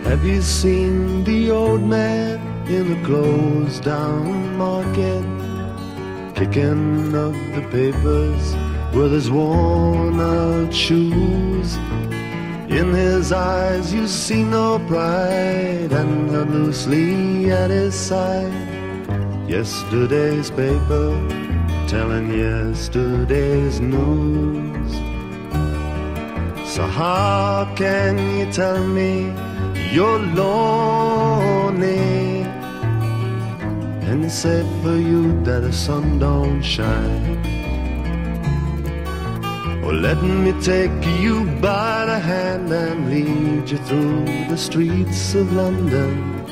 Have you seen the old man in the closed down market, kicking up the papers with his worn out shoes? In his eyes you see no pride, and held loosely at his side yesterday's paper, telling yesterday's news. So how can you tell me you're lonely, and it's safe for you that the sun don't shine? Well, let me take you by the hand and lead you through the streets of London.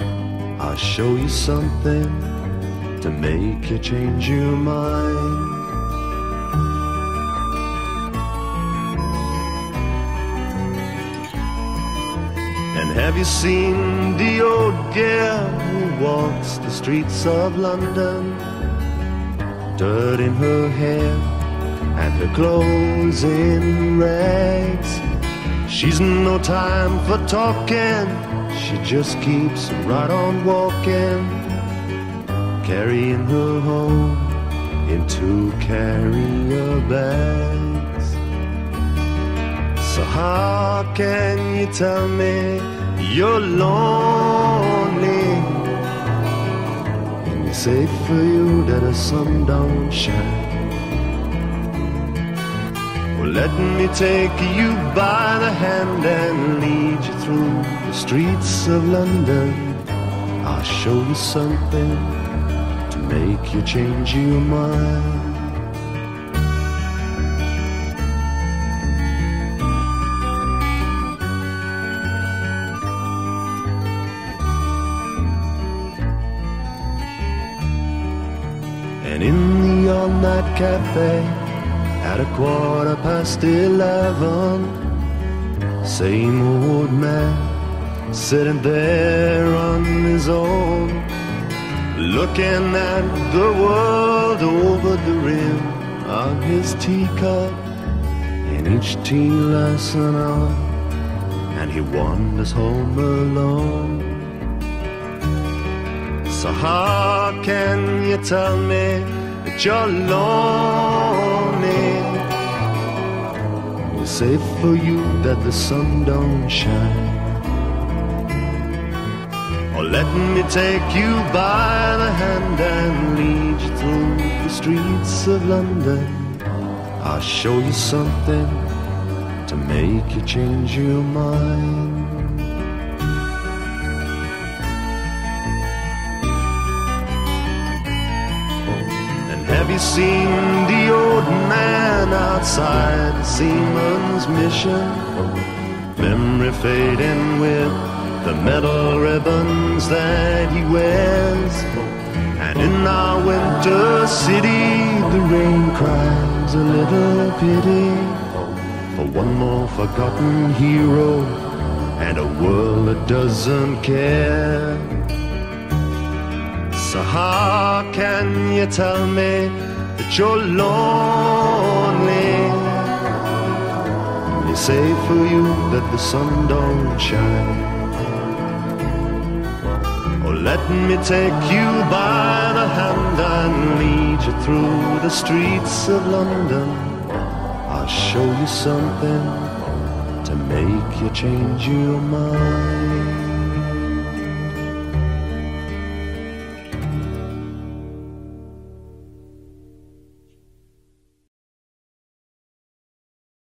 I'll show you something to make you change your mind. And have you seen the old girl who walks the streets of London, dirt in her hair and her clothes in rags? She's no time for talking, she just keeps right on walking, carrying her home in 2 carrier bags. So how can you tell me you're lonely, and it's safe for you that the sun don't shine? Well, let me take you by the hand and lead you through the streets of London. I'll show you something to make you change your mind. And in the all-night cafe at 11:15, same old man sitting there on his own, looking at the world over the rim of his teacup, and each tea lasts an hour, and he wanders home alone. So how can you tell me that you're lonely? It's safe for you that the sun don't shine. Or let me take you by the hand and lead you through the streets of London. I'll show you something to make you change your mind. Have you seen the old man outside the seaman's mission, memory fading with the metal ribbons that he wears? And in our winter city the rain cries a little pity for one more forgotten hero and a world that doesn't care. So how can you tell me that you're lonely? It's safe for you that the sun don't shine. Or let me take you by the hand and lead you through the streets of London. I'll show you something to make you change your mind.